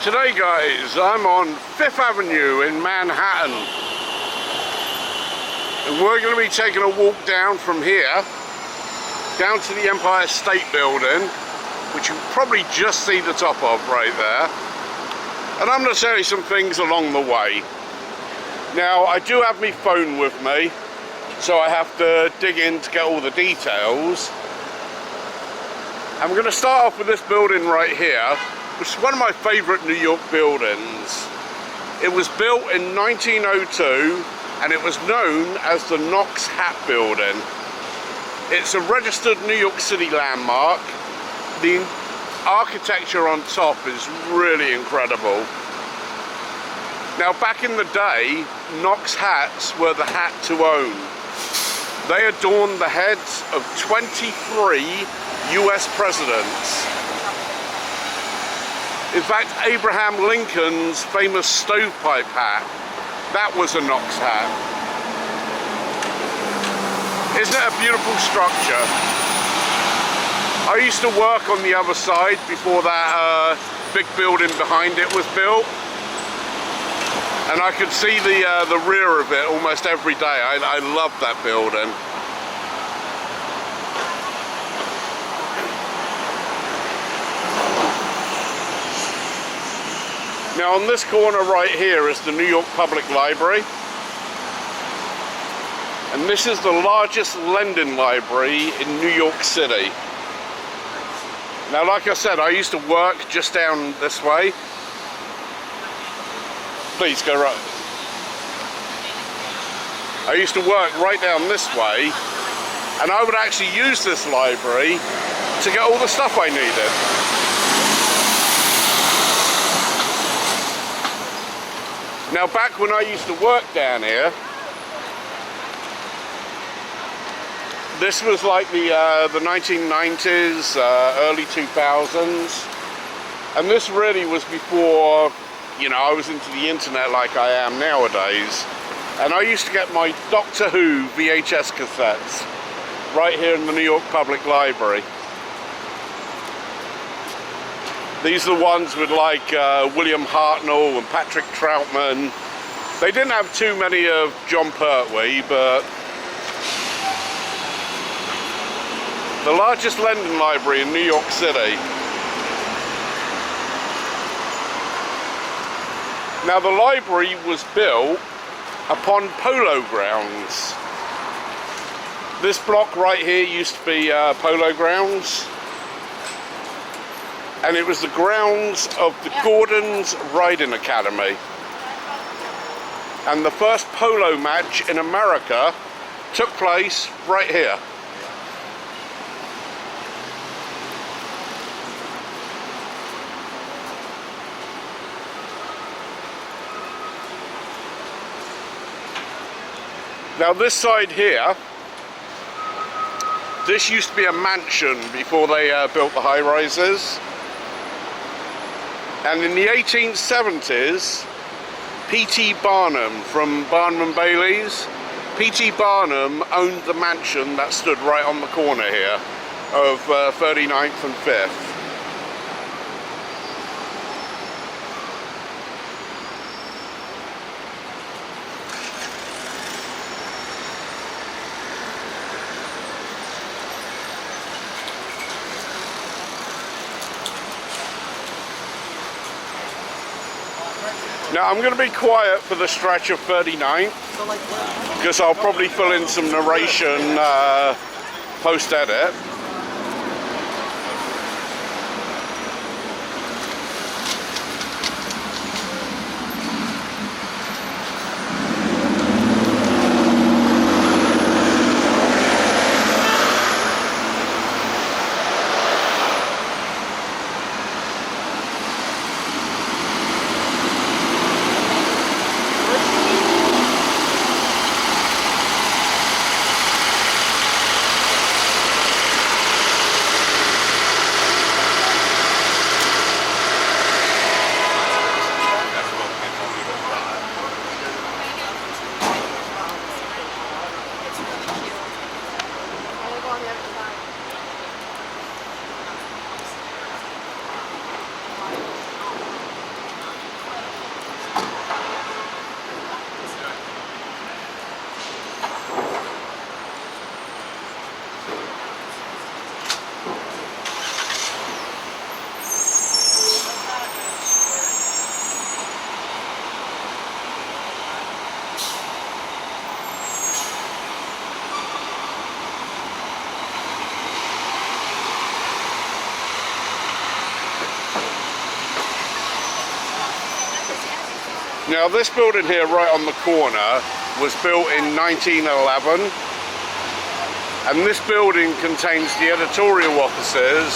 Today guys, I'm on 5th Avenue in Manhattan, and we're going to be taking a walk down from here down to the Empire State Building, which you probably just see the top of right there, and I'm going to tell you some things along the way. Now, I do have my phone with me, so I have to dig in to get all the details. I'm going to start off with this building right here, which is one of my favourite New York buildings. It was built in 1902 and it was known as the Knox Hat building. It's a registered New York City landmark. The architecture on top is really incredible. Now, back in the day, Knox hats were the hat to own. They adorned the heads of 23 US presidents. In fact, Abraham Lincoln's famous stovepipe hat, that was a Knox hat. Isn't it a beautiful structure? I used to work on the other side before that big building behind it was built, and I could see the rear of it almost every day. I love that building. Now, on this corner right here is the New York Public Library, and this is the largest lending library in New York City. Now, like I said, I used to work just down this way. Please go right. I used to work right down this way, and I would actually use this library to get all the stuff I needed. Now, back when I used to work down here, this was like the 1990s, early 2000s, and this really was before, you know, I was into the internet like I am nowadays. And I used to get my Doctor Who VHS cassettes right here in the New York Public Library. These are the ones with like William Hartnell and Patrick Troutman. They didn't have too many of John Pertwee, but the largest lending library in New York City. Now, the library was built upon polo grounds. This block right here used to be polo grounds, and it was the grounds of the Gordon's Riding Academy. And the first polo match in America took place right here. Now, this side here, this used to be a mansion before they built the high-rises. And in the 1870s, P.T. Barnum from Barnum and Bailey's, P.T. Barnum owned the mansion that stood right on the corner here of 39th and 5th. Now, I'm going to be quiet for the stretch of 39th, because I'll probably fill in some narration post-edit. Now this building here right on the corner was built in 1911, and this building contains the editorial offices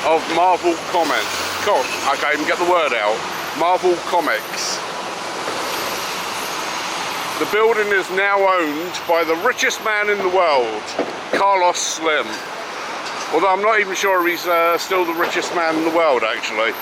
of Marvel Comics. I can't even get the word out. Marvel Comics. The building is now owned by the richest man in the world, Carlos Slim. Although I'm not even sure he's still the richest man in the world, actually.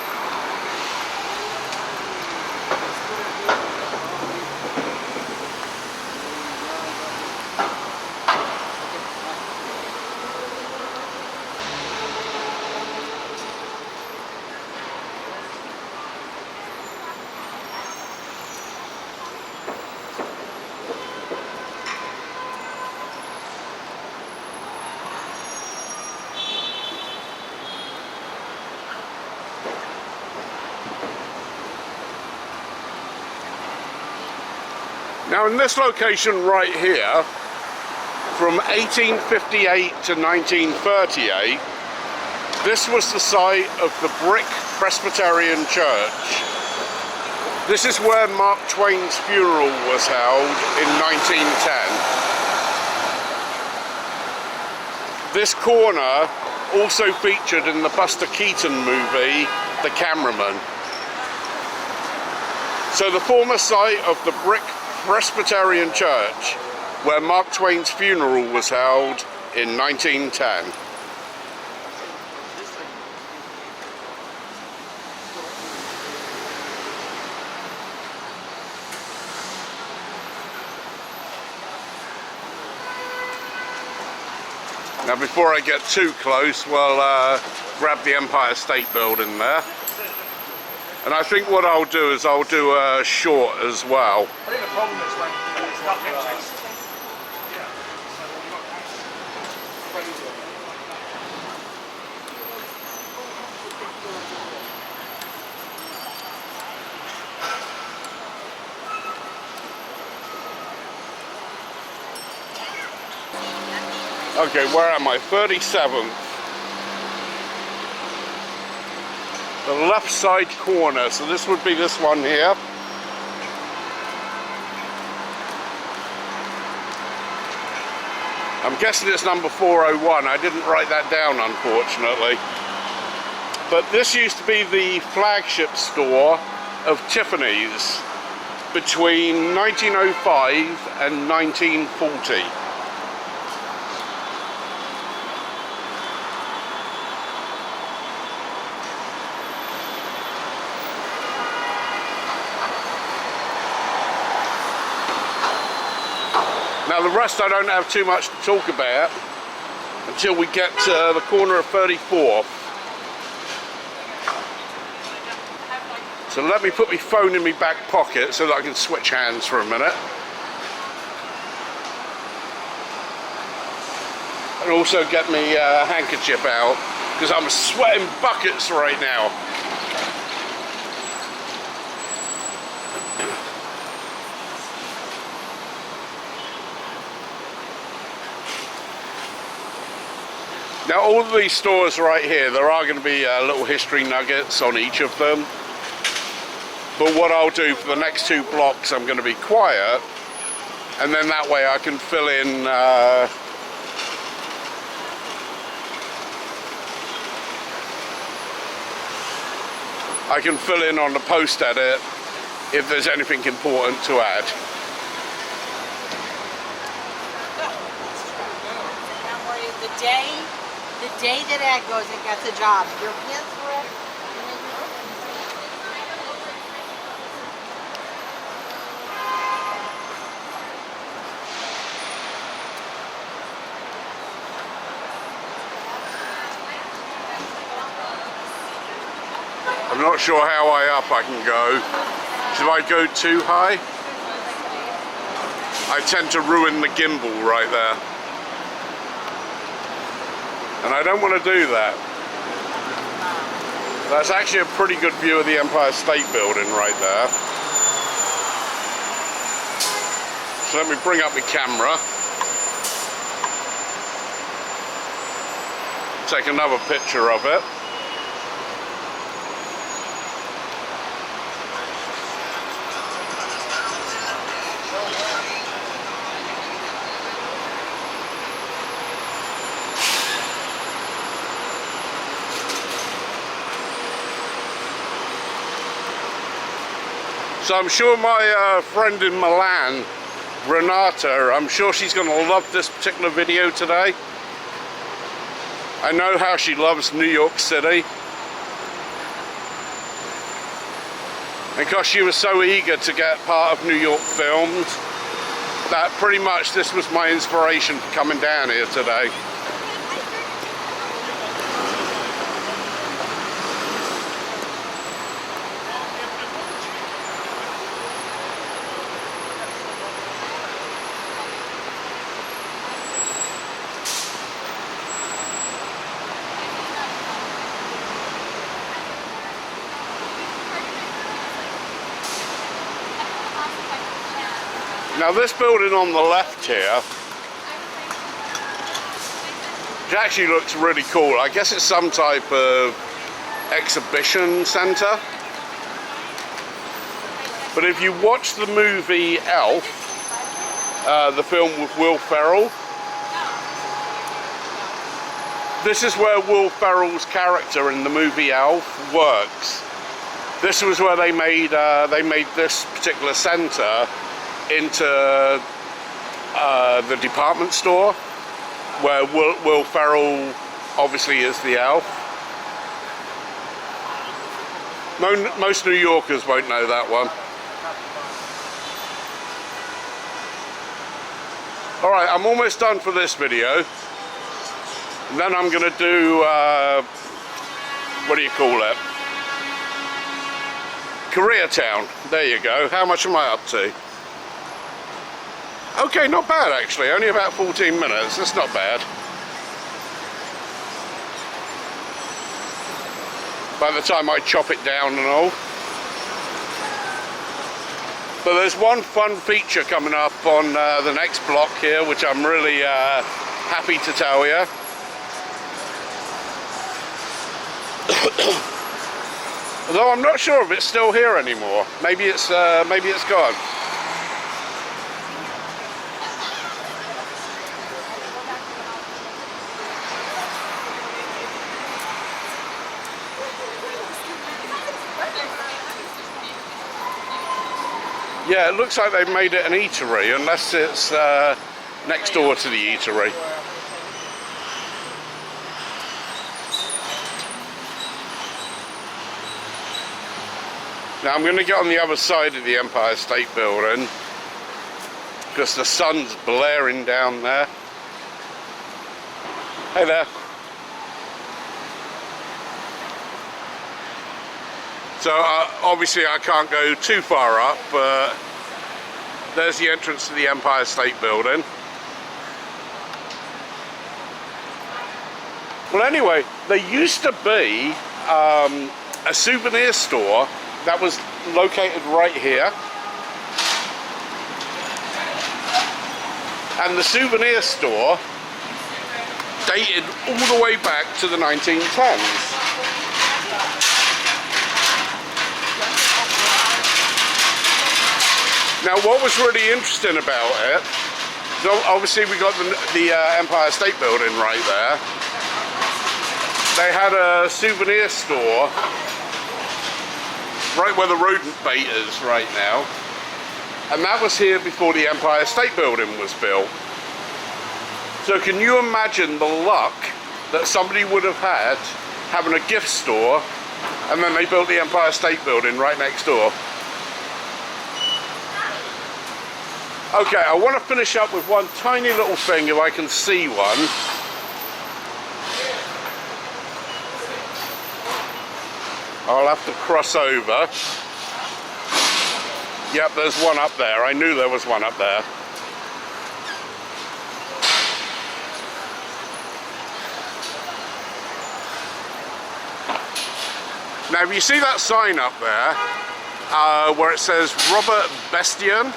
Now in this location right here, from 1858 to 1938, this was the site of the Brick Presbyterian Church. This is where Mark Twain's funeral was held in 1910. This corner also featured in the Buster Keaton movie, The Cameraman. So the former site of the Brick Presbyterian Church, where Mark Twain's funeral was held in 1910. Now before I get too close, we'll grab the Empire State Building there. And I think what I'll do is I'll do a short as well. I think the problem is when it's nothing takes. Okay, where am I? 37th. The left side corner, so this would be this one here. I'm guessing it's number 401. I didn't write that down, unfortunately. But this used to be the flagship store of Tiffanys between 1905 and 1940. Now the rest I don't have too much to talk about until we get to the corner of 34th. So let me put my phone in my back pocket so that I can switch hands for a minute. And also get my handkerchief out because I'm sweating buckets right now. Now all of these stores right here, there are going to be little history nuggets on each of them. But what I'll do for the next 2 blocks, I'm going to be quiet, and then that way I can fill in on the post edit if there's anything important to add. The day that Ed goes and gets a job, your pants were up. I'm not sure how high up I can go. Should I go too high? I tend to ruin the gimbal right there. And I don't want to do that. That's actually a pretty good view of the Empire State Building right there. So let me bring up my camera. Take another picture of it. So I'm sure my friend in Milan, Renata, I'm sure she's going to love this particular video today. I know how she loves New York City. And because she was so eager to get part of New York filmed, that pretty much this was my inspiration for coming down here today. Now this building on the left here, it actually looks really cool. I guess it's some type of exhibition center. But if you watch the movie Elf, the film with Will Ferrell, this is where Will Ferrell's character in the movie Elf works. This was where they made this particular center into the department store where Will Ferrell obviously is the elf. Most New Yorkers won't know that one. Alright, I'm almost done for this video. And then I'm going to do, what do you call it? Koreatown. There you go. How much am I up to? Okay, not bad actually, only about 14 minutes, that's not bad. By the time I chop it down and all. But there's one fun feature coming up on the next block here, which I'm really happy to tell you. Although I'm not sure if it's still here anymore. Maybe it's gone. Yeah, it looks like they've made it an eatery, unless it's next door to the eatery. Now I'm going to get on the other side of the Empire State Building, because the sun's blaring down there. Hey there. So obviously I can't go too far up, but there's the entrance to the Empire State Building. Well anyway, there used to be a souvenir store that was located right here. And the souvenir store dated all the way back to the 1910s. Now what was really interesting about it, so obviously we got the Empire State Building right there. They had a souvenir store right where the rodent bait is right now. And that was here before the Empire State Building was built. So can you imagine the luck that somebody would have had having a gift store and then they built the Empire State Building right next door? Okay, I want to finish up with one tiny little thing, if I can see one. I'll have to cross over. Yep, there's one up there. I knew there was one up there. Now, if you see that sign up there, where it says Robert Bestian,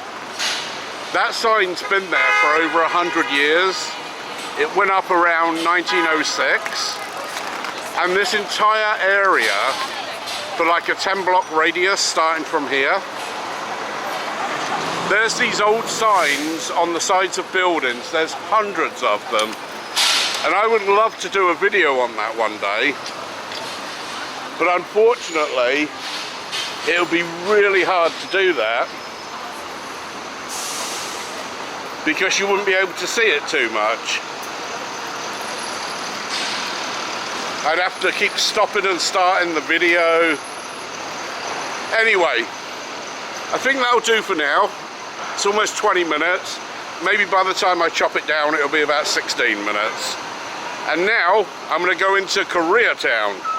that sign's been there for over 100 years. It went up around 1906, and this entire area, for like a 10-block radius starting from here, there's these old signs on the sides of buildings. There's hundreds of them, and I would love to do a video on that one day, but unfortunately it would be really hard to do that because you wouldn't be able to see it too much. I'd have to keep stopping and starting the video. Anyway, I think that'll do for now. It's almost 20 minutes. Maybe by the time I chop it down, it'll be about 16 minutes. And now, I'm gonna go into Koreatown.